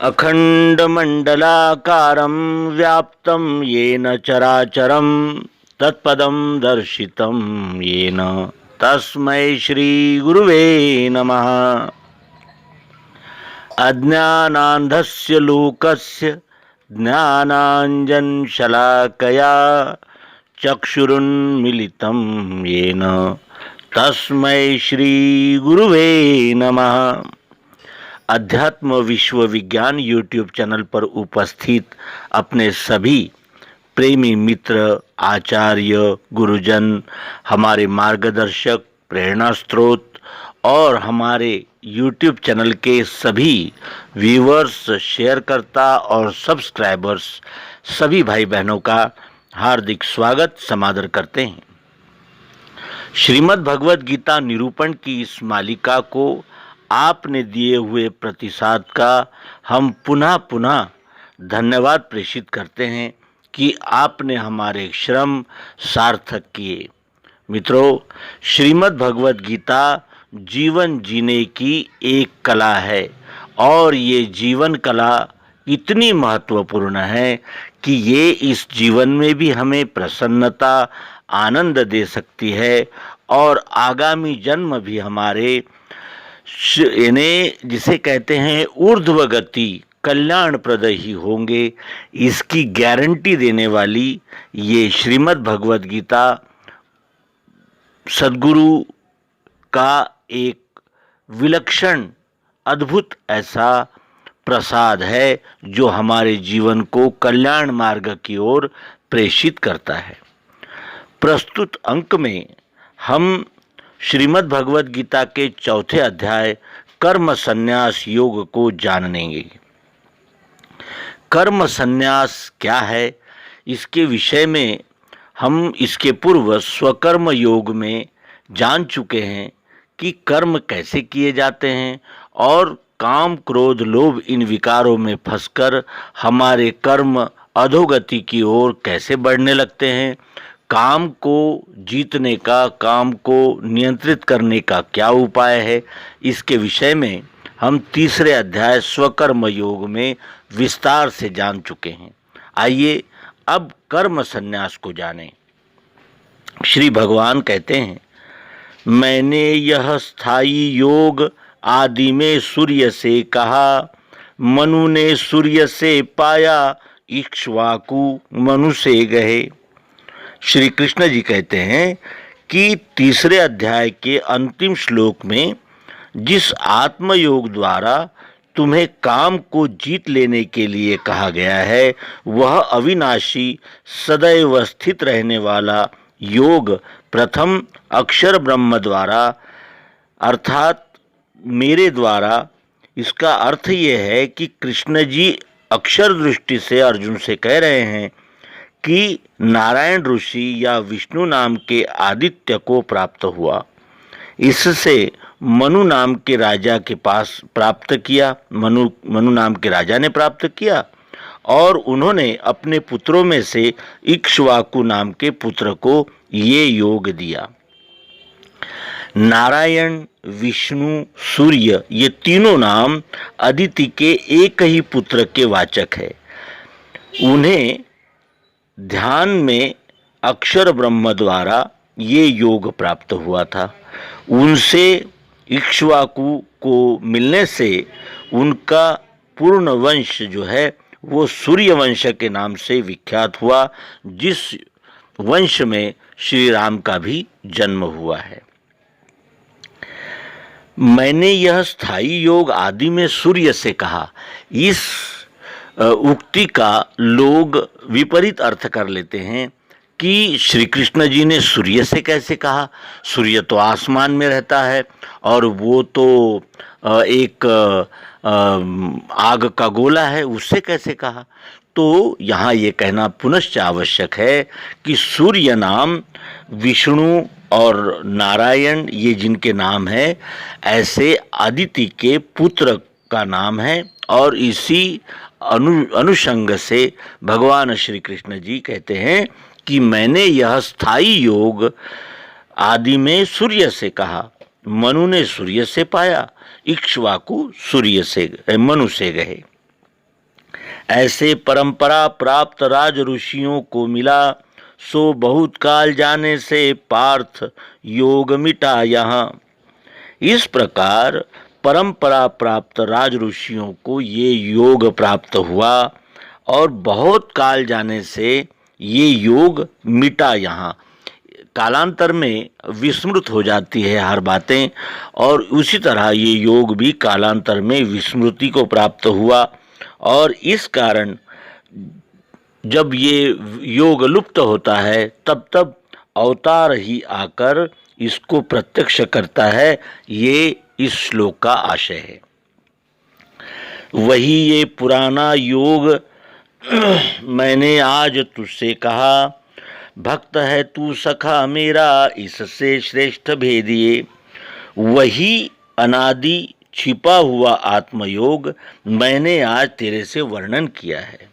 अखंडमंडलाकारं व्याप्तं येन चराचरं तत्पदं दर्शितं येन तस्मै श्री गुरुवे नमः। अज्ञानान्धस्य लोकस्य ज्ञानाञ्जनशलाकया चक्षुरुन्मीलितं येन तस्मै श्री गुरुवे नमः। अध्यात्म विश्व विज्ञान यूट्यूब चैनल पर उपस्थित अपने सभी प्रेमी मित्र, आचार्य, गुरुजन, हमारे मार्गदर्शक, प्रेरणा स्रोत और हमारे यूट्यूब चैनल के सभी व्यूअर्स, शेयरकर्ता और सब्सक्राइबर्स, सभी भाई बहनों का हार्दिक स्वागत समादर करते हैं। श्रीमद् भगवद गीता निरूपण की इस मालिका को आपने दिए हुए प्रतिसाद का हम पुनः पुनः धन्यवाद प्रेषित करते हैं कि आपने हमारे श्रम सार्थक किए। मित्रों, श्रीमद् भगवद गीता जीवन जीने की एक कला है और ये जीवन कला इतनी महत्वपूर्ण है कि ये इस जीवन में भी हमें प्रसन्नता, आनंद दे सकती है और आगामी जन्म भी हमारे जिसे कहते हैं ऊर्ध्व गति कल्याणप्रद ही होंगे, इसकी गारंटी देने वाली ये श्रीमद् भगवद गीता सद्गुरु का एक विलक्षण अद्भुत ऐसा प्रसाद है जो हमारे जीवन को कल्याण मार्ग की ओर प्रेषित करता है। प्रस्तुत अंक में हम श्रीमद् भगवद गीता के चौथे अध्याय कर्म संन्यास योग को जानेंगे। कर्म संन्यास क्या है, इसके विषय में हम इसके पूर्व स्वकर्म योग में जान चुके हैं कि कर्म कैसे किए जाते हैं और काम, क्रोध, लोभ इन विकारों में फंसकर हमारे कर्म अधोगति की ओर कैसे बढ़ने लगते हैं। काम को जीतने का, काम को नियंत्रित करने का क्या उपाय है, इसके विषय में हम तीसरे अध्याय स्वकर्म योग में विस्तार से जान चुके हैं। आइए अब कर्म संन्यास को जानें। श्री भगवान कहते हैं, मैंने यह स्थायी योग आदि में सूर्य से कहा, मनु ने सूर्य से पाया, इक्ष्वाकु मनु से गए। श्री कृष्ण जी कहते हैं कि तीसरे अध्याय के अंतिम श्लोक में जिस आत्मयोग द्वारा तुम्हें काम को जीत लेने के लिए कहा गया है, वह अविनाशी, सदैव स्थित रहने वाला योग प्रथम अक्षर ब्रह्म द्वारा अर्थात मेरे द्वारा। इसका अर्थ ये है कि कृष्ण जी अक्षर दृष्टि से अर्जुन से कह रहे हैं कि नारायण ऋषि या विष्णु नाम के आदित्य को प्राप्त हुआ, इससे मनु नाम के राजा के पास प्राप्त किया, मनु नाम के राजा ने प्राप्त किया और उन्होंने अपने पुत्रों में से इक्ष्वाकु नाम के पुत्र को ये योग दिया। नारायण, विष्णु, सूर्य ये तीनों नाम अदिति के एक ही पुत्र के वाचक है। उन्हें ध्यान में अक्षर ब्रह्म द्वारा ये योग प्राप्त हुआ था। उनसे इक्ष्वाकु को मिलने से उनका पूर्ण वंश जो है वो सूर्य वंश के नाम से विख्यात हुआ, जिस वंश में श्री राम का भी जन्म हुआ है। मैंने यह स्थायी योग आदि में सूर्य से कहा। इस उक्ति का लोग विपरीत अर्थ कर लेते हैं कि श्री कृष्ण जी ने सूर्य से कैसे कहा, सूर्य तो आसमान में रहता है और वो तो एक आग का गोला है, उससे कैसे कहा। तो यहाँ ये कहना पुनश्च आवश्यक है कि सूर्य नाम विष्णु और नारायण ये जिनके नाम है, ऐसे अदिति के पुत्र का नाम है और इसी अनुषंग से भगवान श्री कृष्ण जी कहते हैं कि मैंने यह स्थायी योग आदि में सूर्य से कहा, मनु ने सूर्य से पाया, इक्ष्वाकु सूर्य से मनु से गए। ऐसे परंपरा प्राप्त राज ऋषियों को मिला, सो बहुत काल जाने से पार्थ योग मिटा यहाँ। इस प्रकार परंपरा प्राप्त राज ऋषियों को ये योग प्राप्त हुआ और बहुत काल जाने से ये योग मिटा यहाँ। कालांतर में विस्मृत हो जाती है हर बातें, और उसी तरह ये योग भी कालांतर में विस्मृति को प्राप्त हुआ, और इस कारण जब ये योग लुप्त होता है तब तब अवतार ही आकर इसको प्रत्यक्ष करता है। ये इस श्लोक का आशय है। वही ये पुराना योग मैंने आज तुझसे कहा, भक्त है तू सखा मेरा इससे श्रेष्ठ भेदिए। वही अनादि छिपा हुआ आत्मयोग मैंने आज तेरे से वर्णन किया है,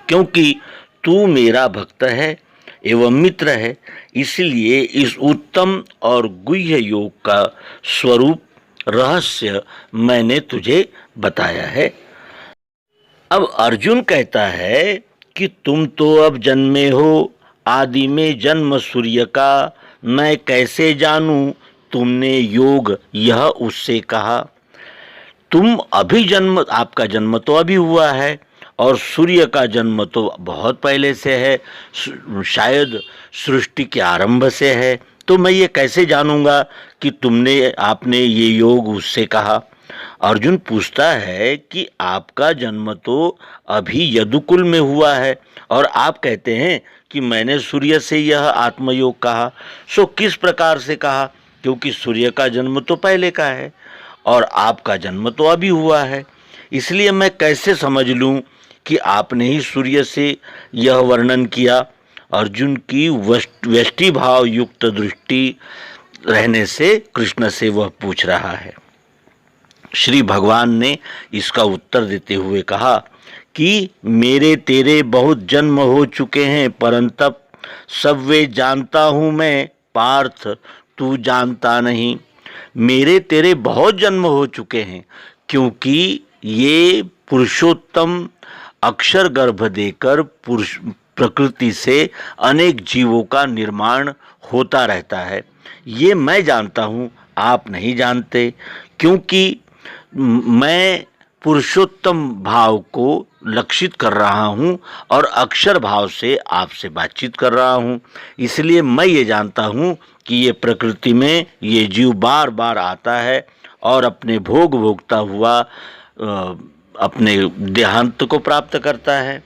क्योंकि तू मेरा भक्त है एवं मित्र है, इसलिए इस उत्तम और गुह्य योग का स्वरूप रहस्य मैंने तुझे बताया है। अब अर्जुन कहता है कि तुम तो अब जन्मे हो, आदि में जन्म सूर्य का, मैं कैसे जानूं तुमने योग यह उससे कहा। तुम अभी जन्म, आपका जन्म तो अभी हुआ है और सूर्य का जन्म तो बहुत पहले से है, शायद सृष्टि के आरंभ से है, तो मैं ये कैसे जानूंगा कि आपने ये योग उससे कहा। अर्जुन पूछता है कि आपका जन्म तो अभी यदुकुल में हुआ है और आप कहते हैं कि मैंने सूर्य से यह आत्मयोग कहा। सो किस प्रकार से कहा, क्योंकि सूर्य का जन्म तो पहले का है और आपका जन्म तो अभी हुआ है, इसलिए मैं कैसे समझ लूं कि आपने ही सूर्य से यह वर्णन किया। अर्जुन की व्यष्टि भाव युक्त दृष्टि रहने से कृष्ण से वह पूछ रहा है। श्री भगवान ने इसका उत्तर देते हुए कहा कि मेरे तेरे बहुत जन्म हो चुके हैं, परंतप सब वे जानता हूँ मैं, पार्थ तू जानता नहीं। मेरे तेरे बहुत जन्म हो चुके हैं, क्योंकि ये पुरुषोत्तम अक्षर गर्भ देकर प्रकृति से अनेक जीवों का निर्माण होता रहता है। ये मैं जानता हूँ, आप नहीं जानते, क्योंकि मैं पुरुषोत्तम भाव को लक्षित कर रहा हूँ और अक्षर भाव से आपसे बातचीत कर रहा हूँ। इसलिए मैं ये जानता हूँ कि ये प्रकृति में ये जीव बार बार आता है और अपने भोग भोगता हुआ अपने देहांत को प्राप्त करता है।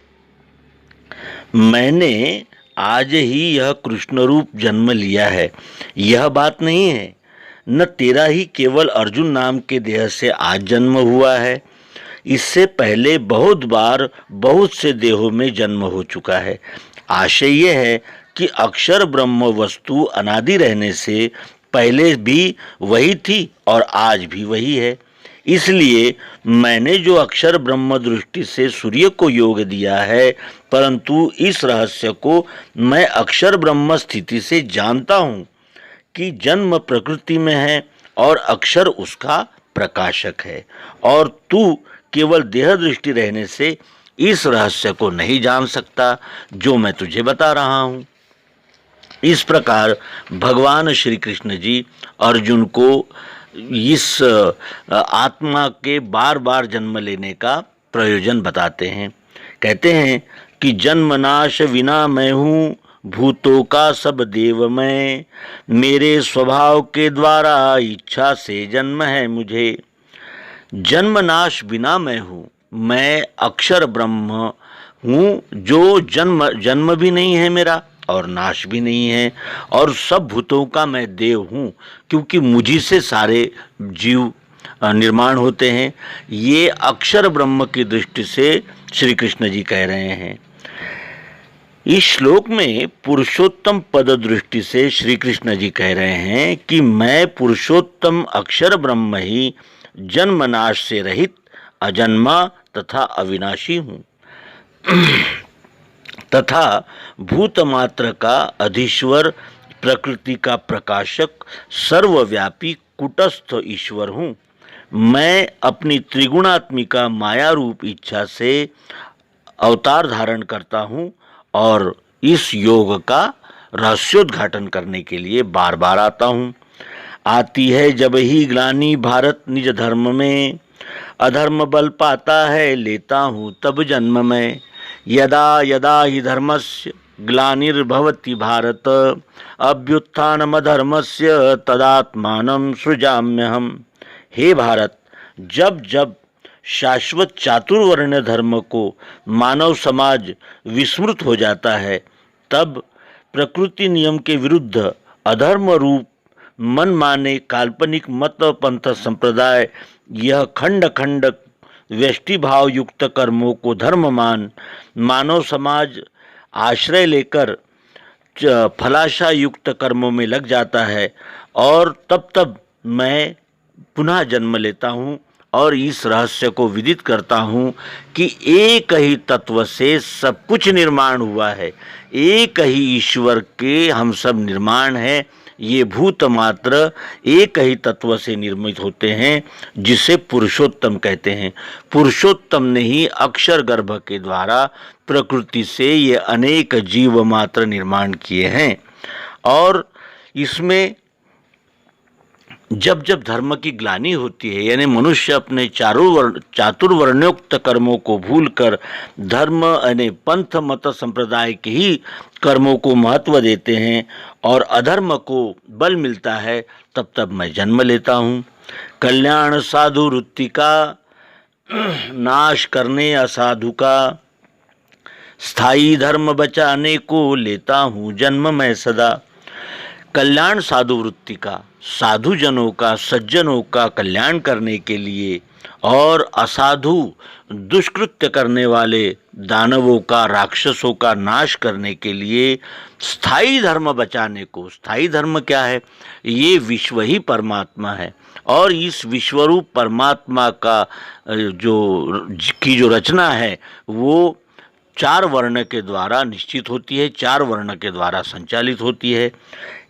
मैंने आज ही यह कृष्ण रूप जन्म लिया है, यह बात नहीं है। न तेरा ही केवल अर्जुन नाम के देह से आज जन्म हुआ है, इससे पहले बहुत बार बहुत से देहों में जन्म हो चुका है। आशय यह है कि अक्षर ब्रह्म वस्तु अनादि रहने से पहले भी वही थी और आज भी वही है। इसलिए मैंने जो अक्षर ब्रह्म दृष्टि से सूर्य को योग दिया है, परंतु इस रहस्य को मैं अक्षर ब्रह्म स्थिति से जानता हूँ कि जन्म प्रकृति में है और अक्षर उसका प्रकाशक है, और तू केवल देह दृष्टि रहने से इस रहस्य को नहीं जान सकता जो मैं तुझे बता रहा हूँ। इस प्रकार भगवान श्री कृष्ण जी अर्जुन को इस आत्मा के बार बार जन्म लेने का प्रयोजन बताते हैं। कहते हैं कि जन्म नाश विना मैं हूँ, भूतों का सब देव मैं, मेरे स्वभाव के द्वारा इच्छा से जन्म है मुझे। जन्म नाश बिना मैं हूँ, मैं अक्षर ब्रह्म हूँ, जो जन्म भी नहीं है मेरा और नाश भी नहीं है, और सब भूतों का मैं देव हूँ, क्योंकि मुझी से सारे जीव निर्माण होते हैं। ये अक्षर ब्रह्म की दृष्टि से श्री कृष्ण जी कह रहे हैं। इस श्लोक में पुरुषोत्तम पद दृष्टि से श्री कृष्ण जी कह रहे हैं कि मैं पुरुषोत्तम अक्षर ब्रह्म ही जन्म नाश से रहित अजन्मा तथा अविनाशी हूँ, तथा भूत मात्र का अधीश्वर, प्रकृति का प्रकाशक, सर्वव्यापी कुटस्थ ईश्वर हूँ। मैं अपनी त्रिगुणात्मिका माया रूप इच्छा से अवतार धारण करता हूँ और इस योग का रहस्योद्घाटन करने के लिए बार बार आता हूँ। आती है जब ही ग्लानि भारत निज धर्म में, अधर्म बल पाता है लेता हूँ तब जन्म में। यदा यदा हि धर्मस्य ग्लानिर्भवति भारत, अभ्युत्थानमधर्मस्य तदात्मानं सृजाम्यहम्। हे भारत, जब जब शाश्वत चातुर्वर्ण धर्म को मानव समाज विस्मृत हो जाता है, तब प्रकृति नियम के विरुद्ध अधर्म रूप मन माने काल्पनिक मत पंथ संप्रदाय यह खंड खंड व्यष्टि भाव युक्त कर्मों को धर्म मान मानव समाज आश्रय लेकर फलाशा युक्त कर्मों में लग जाता है और तब तब मैं पुनः जन्म लेता हूँ और इस रहस्य को विदित करता हूँ कि एक ही तत्व से सब कुछ निर्माण हुआ है, एक ही ईश्वर के हम सब निर्माण है। ये भूत मात्र एक ही तत्व से निर्मित होते हैं जिसे पुरुषोत्तम कहते हैं। पुरुषोत्तम ने ही अक्षर गर्भ के द्वारा प्रकृति से ये अनेक जीव मात्र निर्माण किए हैं। और इसमें जब जब धर्म की ग्लानि होती है, यानी मनुष्य अपने चातुर्वर्ण्योक्त कर्मों को भूलकर धर्म यानी पंथ मत संप्रदाय के ही कर्मों को महत्व देते हैं और अधर्म को बल मिलता है, तब तब मैं जन्म लेता हूँ। कल्याण साधु वृत्ति का नाश करने असाधु का, स्थायी धर्म बचाने को लेता हूँ जन्म मैं सदा। कल्याण साधु वृत्ति का, साधु जनों का, सज्जनों का कल्याण करने के लिए और असाधु दुष्कृत्य करने वाले दानवों का, राक्षसों का नाश करने के लिए, स्थायी धर्म बचाने को। स्थायी धर्म क्या है? ये विश्व ही परमात्मा है और इस विश्वरूप परमात्मा का जो रचना है वो 4 वर्ण के द्वारा निश्चित होती है, 4 वर्ण के द्वारा संचालित होती है।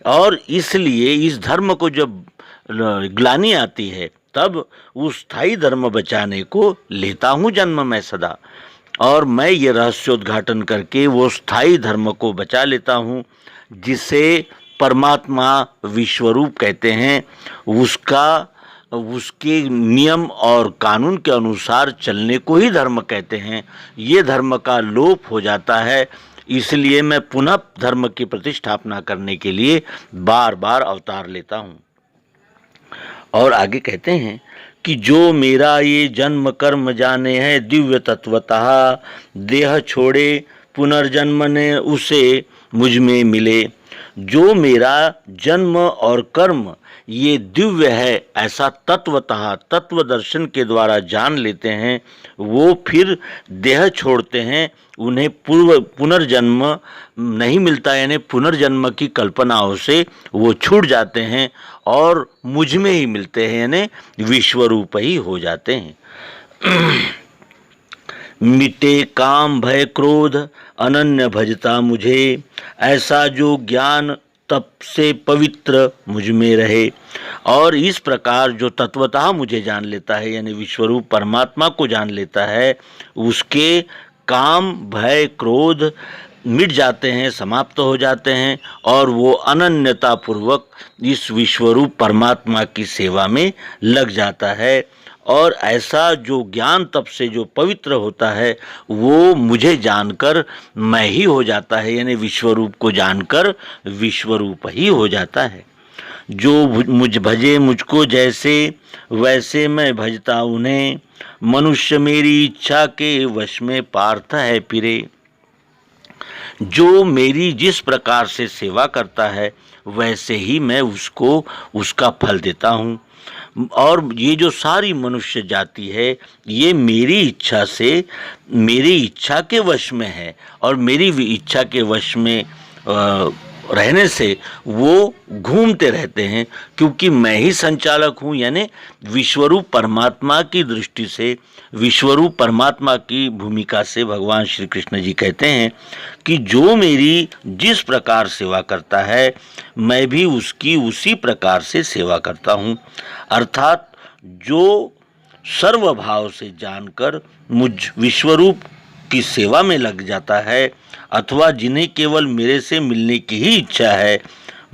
और इसलिए इस धर्म को जब ग्लानि आती है तब उस स्थायी धर्म बचाने को लेता हूँ जन्म मैं सदा। और मैं ये रहस्योद्घाटन करके वो स्थायी धर्म को बचा लेता हूँ जिसे परमात्मा विश्वरूप कहते हैं। उसके नियम और कानून के अनुसार चलने को ही धर्म कहते हैं। ये धर्म का लोप हो जाता है, इसलिए मैं पुनः धर्म की प्रतिष्ठापना करने के लिए बार बार अवतार लेता हूँ। और आगे कहते हैं कि जो मेरा ये जन्म कर्म जाने है दिव्य तत्वतः, देह छोड़े पुनर्जन्म ने उसे मुझ में मिले। जो मेरा जन्म और कर्म ये दिव्य है ऐसा तत्वतः तत्व दर्शन के द्वारा जान लेते हैं, वो फिर देह छोड़ते हैं, उन्हें पुनर्जन्म नहीं मिलता, यानी पुनर्जन्म की कल्पनाओं से वो छूट जाते हैं और मुझ में ही मिलते हैं, यानी विश्वरूप ही हो जाते हैं। मिटे काम भय क्रोध अनन्य भजता मुझे, ऐसा जो ज्ञान तप से पवित्र मुझ में रहे। और इस प्रकार जो तत्वतः मुझे जान लेता है, यानी विश्वरूप परमात्मा को जान लेता है, उसके काम भय क्रोध मिट जाते हैं, समाप्त हो जाते हैं और वो अनन्यता पूर्वक इस विश्वरूप परमात्मा की सेवा में लग जाता है। और ऐसा जो ज्ञान तप से जो पवित्र होता है वो मुझे जानकर मैं ही हो जाता है, यानी विश्वरूप को जानकर विश्वरूप ही हो जाता है। जो मुझ भजे मुझको जैसे वैसे मैं भजता उन्हें, मनुष्य मेरी इच्छा के वश में पार्थ है फिरे। जो मेरी जिस प्रकार से सेवा करता है वैसे ही मैं उसको उसका फल देता हूँ। और ये जो सारी मनुष्य जाति है ये मेरी इच्छा से, मेरी इच्छा के वश में है और मेरी इच्छा के वश में रहने से वो घूमते रहते हैं, क्योंकि मैं ही संचालक हूँ। यानी विश्वरूप परमात्मा की दृष्टि से, विश्वरूप परमात्मा की भूमिका से भगवान श्री कृष्ण जी कहते हैं कि जो मेरी जिस प्रकार सेवा करता है मैं भी उसकी उसी प्रकार से सेवा करता हूँ। अर्थात जो सर्वभाव से जानकर मुझ विश्वरूप की सेवा में लग जाता है, अथवा जिन्हें केवल मेरे से मिलने की ही इच्छा है,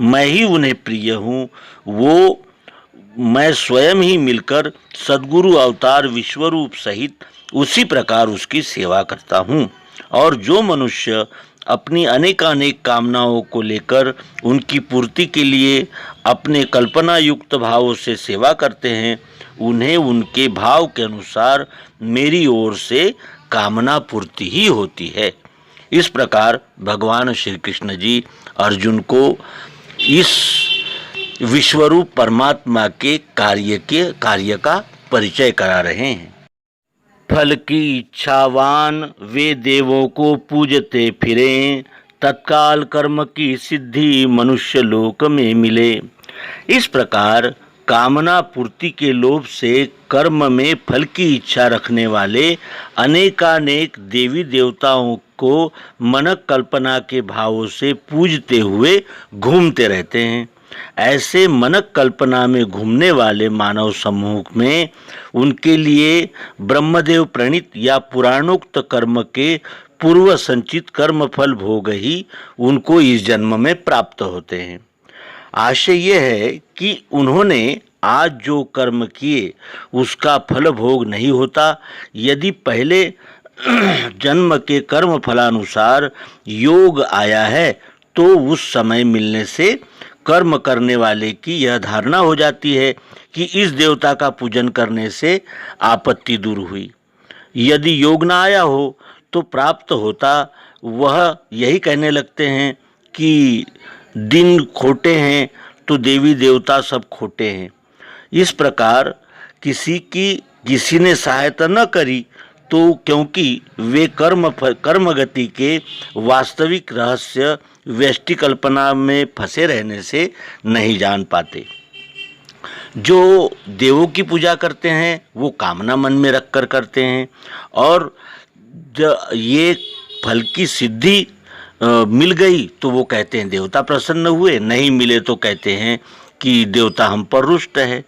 मैं ही उन्हें प्रिय हूँ, वो मैं स्वयं ही मिलकर सद्गुरु अवतार विश्वरूप सहित उसी प्रकार उसकी सेवा करता हूँ। और जो मनुष्य अपनी अनेकानेक कामनाओं को लेकर उनकी पूर्ति के लिए अपने कल्पना युक्त भावों से सेवा करते हैं, उन्हें उनके भाव के अनुसार मेरी ओर से कामना पूर्ति ही होती है। इस प्रकार भगवान श्री कृष्ण जी अर्जुन को इस विश्वरूप परमात्मा के कार्य का परिचय करा रहे हैं। फल की इच्छावान वे देवों को पूजते फिरें, तत्काल कर्म की सिद्धि मनुष्य लोक में मिले। इस प्रकार कामना पूर्ति के लोभ से कर्म में फल की इच्छा रखने वाले अनेकानेक देवी देवताओं को मनक कल्पना के भावों से पूजते हुए घूमते रहते हैं। ऐसे मनक कल्पना में घूमने वाले मानव समूह में उनके लिए ब्रह्मदेव प्रणीत या पुराणोक्त कर्म के पूर्व संचित कर्म फल भोग ही उनको इस जन्म में प्राप्त होते हैं। आशय यह है कि उन्होंने आज जो कर्म किए उसका फल भोग नहीं होता। यदि पहले जन्म के कर्म फलानुसार योग आया है तो उस समय मिलने से कर्म करने वाले की यह धारणा हो जाती है कि इस देवता का पूजन करने से आपत्ति दूर हुई। यदि योग ना आया हो तो प्राप्त होता वह यही कहने लगते हैं कि दिन खोटे हैं तो देवी देवता सब खोटे हैं। इस प्रकार किसी ने सहायता न करी तो क्योंकि वे कर्म गति के वास्तविक रहस्य व्यष्टि कल्पना में फंसे रहने से नहीं जान पाते। जो देवों की पूजा करते हैं वो कामना मन में रख कर करते हैं, और ये फल की सिद्धि मिल गई तो वो कहते हैं देवता प्रसन्न हुए, नहीं मिले तो कहते हैं कि देवता हम पर रुष्ट है।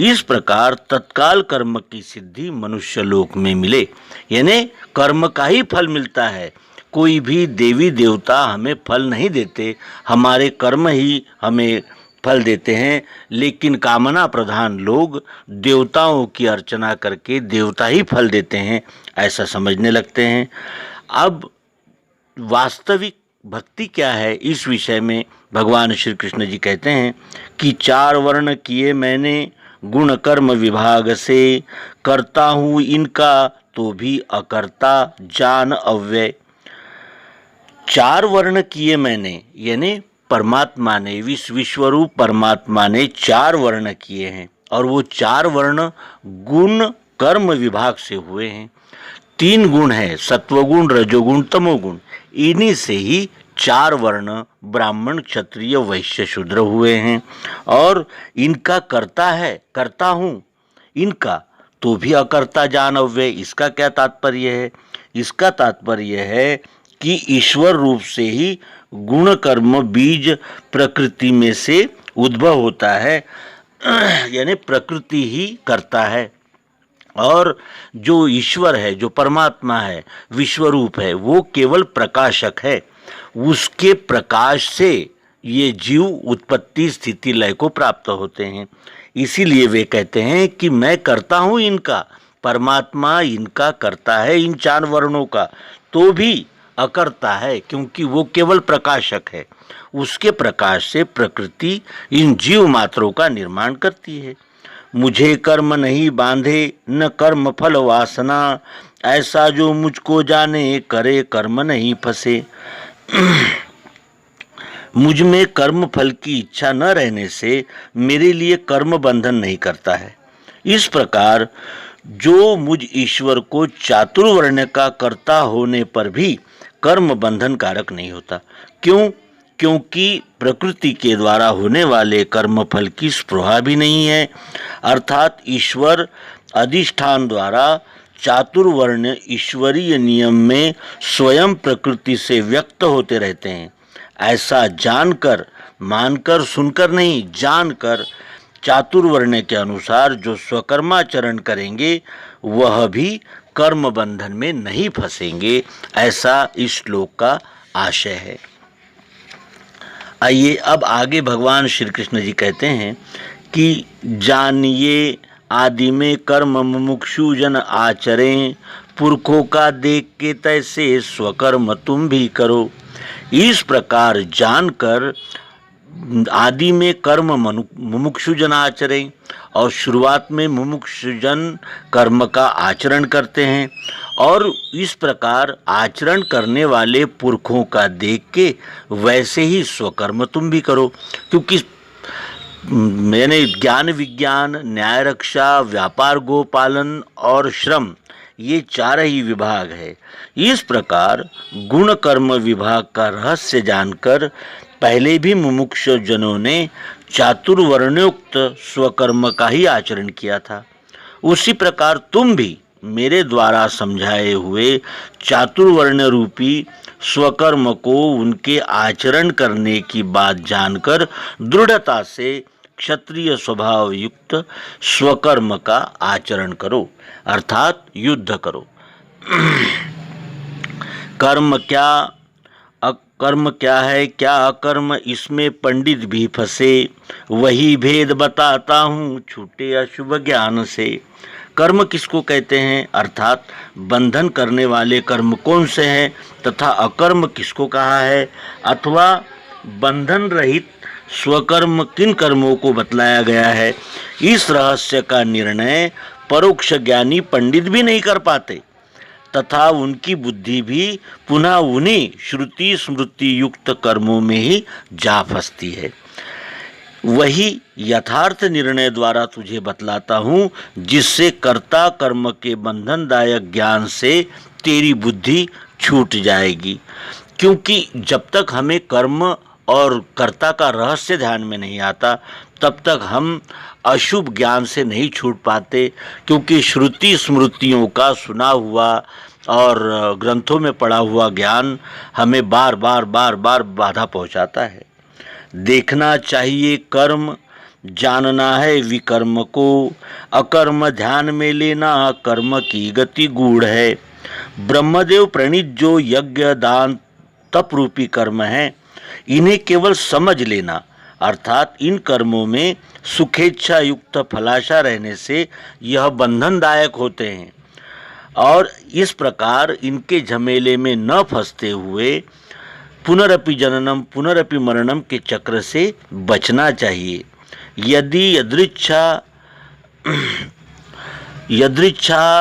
इस प्रकार तत्काल कर्म की सिद्धि मनुष्य लोक में मिले, यानी कर्म का ही फल मिलता है। कोई भी देवी देवता हमें फल नहीं देते, हमारे कर्म ही हमें फल देते हैं। लेकिन कामना प्रधान लोग देवताओं की अर्चना करके देवता ही फल देते हैं, ऐसा समझने लगते हैं। अब वास्तविक भक्ति क्या है, इस विषय में भगवान श्री कृष्ण जी कहते हैं कि 4 वर्ण किए मैंने गुण कर्म विभाग से, करता हूँ इनका तो भी अकर्ता जान अव्यय। 4 वर्ण किए मैंने, यानी परमात्मा ने, विश्वरूप परमात्मा ने 4 वर्ण किए हैं, और वो 4 वर्ण गुण कर्म विभाग से हुए हैं। 3 गुण है, सत्वगुण रजोगुण तमोगुण, इन्हीं से ही 4 वर्ण ब्राह्मण क्षत्रिय वैश्य शूद्र हुए हैं। और इनका करता है, करता हूँ इनका तो भी अकर्ता जान अव्यय। इसका क्या तात्पर्य है? इसका तात्पर्य है कि ईश्वर रूप से ही गुण कर्म बीज प्रकृति में से उद्भव होता है, यानी प्रकृति ही करता है। और जो ईश्वर है, जो परमात्मा है, विश्वरूप है, वो केवल प्रकाशक है। उसके प्रकाश से ये जीव उत्पत्ति स्थिति लय को प्राप्त होते हैं। इसीलिए वे कहते हैं कि मैं करता हूँ इनका, परमात्मा इनका करता है, इन 4 वर्णों का, तो भी अकर्ता है, क्योंकि वो केवल प्रकाशक है। उसके प्रकाश से प्रकृति इन जीव मात्रों का निर्माण करती है। मुझे कर्म नहीं बांधे न कर्म फल वासना, ऐसा जो मुझको जाने करे कर्म नहीं फंसे। मुझ में कर्म फल की इच्छा न रहने से मेरे लिए कर्म बंधन नहीं करता है। इस प्रकार जो मुझ ईश्वर को चातुर्वर्ण का कर्ता होने पर भी कर्म बंधन कारक नहीं होता। क्यों? क्योंकि प्रकृति के द्वारा होने वाले कर्म फल की स्पृहा भी नहीं है। अर्थात ईश्वर अधिष्ठान द्वारा चातुर्वर्ण ईश्वरीय नियम में स्वयं प्रकृति से व्यक्त होते रहते हैं। ऐसा जानकर, मानकर, सुनकर नहीं, जानकर चातुर्वर्ण के अनुसार जो स्वकर्माचरण करेंगे वह भी कर्म बंधन में नहीं फंसेंगे, ऐसा इस श्लोक का आशय है। आइए अब आगे भगवान श्री कृष्ण जी कहते हैं कि जानिए आदि में कर्म मुमुक्षु जन आचरें, पुरखों का देख के तैसे स्वकर्म तुम भी करो। इस प्रकार जानकर आदि में कर्म मुमुक्षु जन आचरें, और शुरुआत में मुमुक्षु जन कर्म का आचरण करते हैं, और इस प्रकार आचरण करने वाले पुरखों का देख के वैसे ही स्वकर्म तुम भी करो। क्योंकि मैंने ज्ञान विज्ञान, न्याय रक्षा, व्यापार गोपालन और श्रम, ये 4 ही विभाग है। इस प्रकार गुण कर्म विभाग का रहस्य जानकर पहले भी मुमुक्ष जनों ने चातुर्वर्णयुक्त स्वकर्म का ही आचरण किया था। उसी प्रकार तुम भी मेरे द्वारा समझाए हुए चातुर्वर्ण रूपी स्वकर्म को उनके आचरण करने की बात जानकर दृढ़ता से क्षत्रिय स्वभाव युक्त स्वकर्म का आचरण करो, अर्थात युद्ध करो। कर्म क्या है, क्या अकर्म, इसमें पंडित भी फंसे, वही भेद बताता हूँ छूटे अशुभ ज्ञान से। कर्म किसको कहते हैं, अर्थात बंधन करने वाले कर्म कौन से हैं, तथा अकर्म किसको कहा है, अथवा बंधन रहित स्वकर्म किन कर्मों को बतलाया गया है। इस रहस्य का निर्णय परोक्ष ज्ञानी पंडित भी नहीं कर पाते, तथा उनकी बुद्धि भी पुनः उन्हीं श्रुति स्मृति युक्त कर्मों में ही जा फंसती है। वही यथार्थ निर्णय द्वारा तुझे बतलाता हूँ, जिससे कर्ता कर्म के बंधनदायक ज्ञान से तेरी बुद्धि छूट जाएगी। क्योंकि जब तक हमें कर्म और कर्ता का रहस्य ध्यान में नहीं आता, तब तक हम अशुभ ज्ञान से नहीं छूट पाते। क्योंकि श्रुति स्मृतियों का सुना हुआ और ग्रंथों में पढ़ा हुआ ज्ञान हमें बार बार बाधा पहुंचाता है। देखना चाहिए कर्म, जानना है विकर्म को, अकर्म ध्यान में लेना कर्म की गति गूढ़ है। ब्रह्मदेव प्रणीत जो यज्ञ दान तप रूपी कर्म है, इन्हें केवल समझ लेना, अर्थात इन कर्मों में सुखेच्छा युक्त फलाशा रहने से यह बंधनदायक होते हैं, और इस प्रकार इनके झमेले में न फंसते हुए पुनरपि जननम पुनरपि मरणम के चक्र से बचना चाहिए। यदि यदृच्छा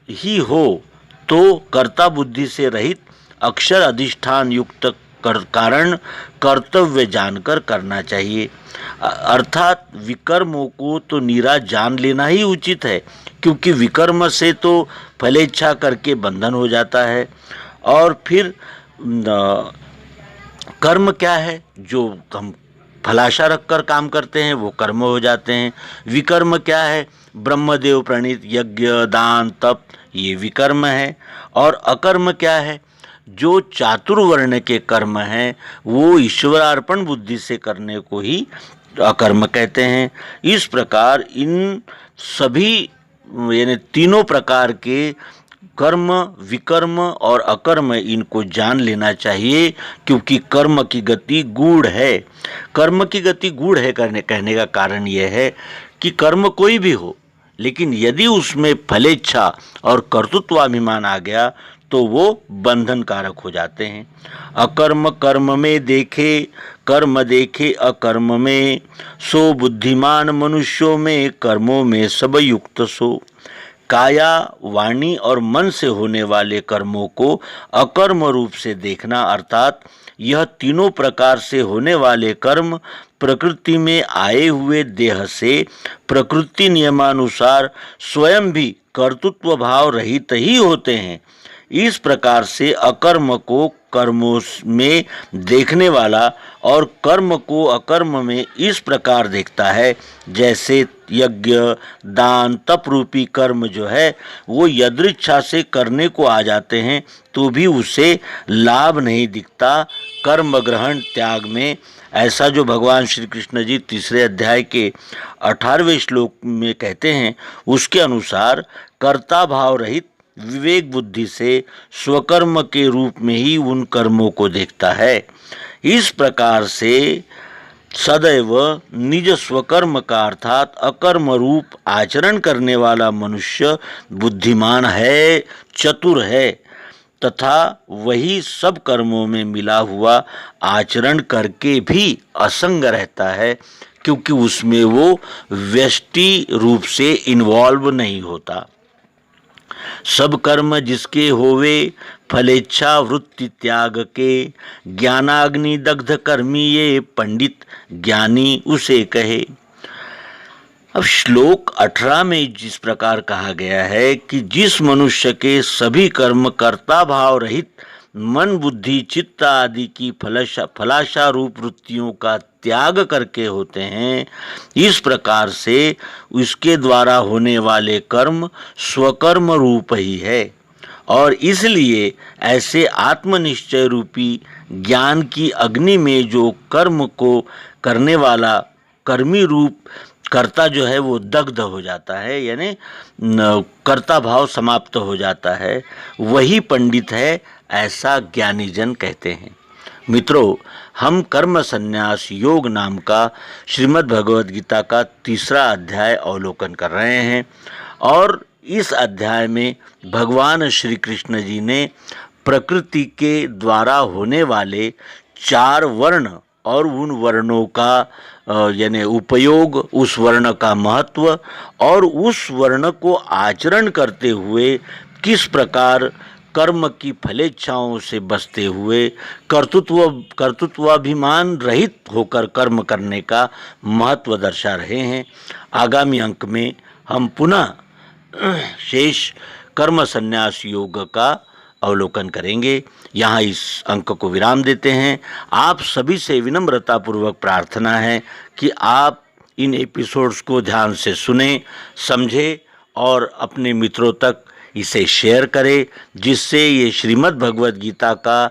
ही हो तो कर्ता बुद्धि से रहित अक्षर अधिष्ठान युक्त कारण कर्तव्य जानकर करना चाहिए। अर्थात विकर्मों को तो नीरा जान लेना ही उचित है, क्योंकि विकर्म से तो फलेच्छा करके बंधन हो जाता है। और फिर कर्म क्या है, जो हम फलाशा रखकर काम करते हैं वो कर्म हो जाते हैं। विकर्म क्या है, ब्रह्मदेव प्रणीत यज्ञ दान तप, ये विकर्म है। और अकर्म क्या है, जो चातुर्वर्ण के कर्म हैं वो ईश्वरार्पण बुद्धि से करने को ही अकर्म कहते हैं। इस प्रकार इन सभी यानी तीनों प्रकार के कर्म, विकर्म और अकर्म, इनको जान लेना चाहिए, क्योंकि कर्म की गति गूढ़ है। कर्म की गति गूढ़ है कहने का कारण यह है कि कर्म कोई भी हो, लेकिन यदि उसमें फलेच्छा और कर्तृत्वाभिमान आ गया तो वो बंधन कारक हो जाते हैं। अकर्म कर्म में देखे, कर्म देखे अकर्म में, सो बुद्धिमान मनुष्यों में कर्मों में सब युक्त सो। काया, वाणी और मन से होने वाले कर्मों को अकर्म रूप से देखना, अर्थात यह तीनों प्रकार से होने वाले कर्म प्रकृति में आए हुए देह से प्रकृति नियमानुसार स्वयं भी कर्तृत्व भाव रहित ही होते हैं। इस प्रकार से अकर्म को कर्मों में देखने वाला और कर्म को अकर्म में इस प्रकार देखता है, जैसे यज्ञ दान तप रूपी कर्म जो है वो यदृच्छा से करने को आ जाते हैं तो भी उसे लाभ नहीं दिखता। कर्म ग्रहण त्याग में ऐसा जो भगवान श्री कृष्ण जी तीसरे अध्याय के 18वें श्लोक में कहते हैं, उसके अनुसार कर्ता भाव रहित विवेक बुद्धि से स्वकर्म के रूप में ही उन कर्मों को देखता है। इस प्रकार से सदैव निज स्वकर्म का अर्थात अकर्म रूप आचरण करने वाला मनुष्य बुद्धिमान है, चतुर है तथा वही सब कर्मों में मिला हुआ आचरण करके भी असंग रहता है, क्योंकि उसमें वो व्यष्टि रूप से इन्वॉल्व नहीं होता। सब कर्म जिसके होवे फलेच्छा वृत्ति त्याग के, ज्ञानाग्नि दग्ध कर्मी ये पंडित ज्ञानी उसे कहे। अब श्लोक 18 में जिस प्रकार कहा गया है कि जिस मनुष्य के सभी कर्म कर्ता भाव रहित मन बुद्धि चित्त आदि की फलाशा रूप वृत्तियों का त्याग करके होते हैं, इस प्रकार से उसके द्वारा होने वाले कर्म स्वकर्म रूप ही है और इसलिए ऐसे आत्मनिश्चय रूपी ज्ञान की अग्नि में जो कर्म को करने वाला कर्मी रूप कर्ता जो है वो दग्ध हो जाता है, यानी कर्ता भाव समाप्त हो जाता है, वही पंडित है, ऐसा ज्ञानी जन कहते हैं। मित्रों, हम कर्म संन्यास योग नाम का श्रीमद् भगवद गीता का तीसरा अध्याय अवलोकन कर रहे हैं और इस अध्याय में भगवान श्री कृष्ण जी ने प्रकृति के द्वारा होने वाले 4 वर्ण और उन वर्णों का यानी उपयोग, उस वर्ण का महत्व और उस वर्ण को आचरण करते हुए किस प्रकार कर्म की फलेच्छाओं से बचते हुए कर्तृत्वाभिमान रहित होकर कर्म करने का महत्व दर्शा रहे हैं। आगामी अंक में हम पुनः शेष कर्म संन्यास योग का अवलोकन करेंगे। यहाँ इस अंक को विराम देते हैं। आप सभी से विनम्रतापूर्वक प्रार्थना है कि आप इन एपिसोड्स को ध्यान से सुने, समझे और अपने मित्रों तक इसे शेयर करें, जिससे ये श्रीमद् भगवद गीता का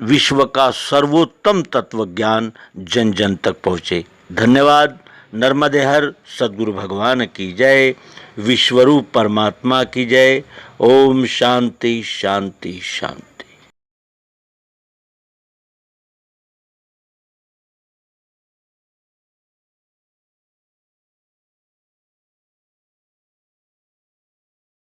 विश्व का सर्वोत्तम तत्व ज्ञान जन जन तक पहुँचे। धन्यवाद। नर्मदे हर सद्गुरु भगवान की जय। विश्वरूप परमात्मा की जय। ओम शांति शांति शांति।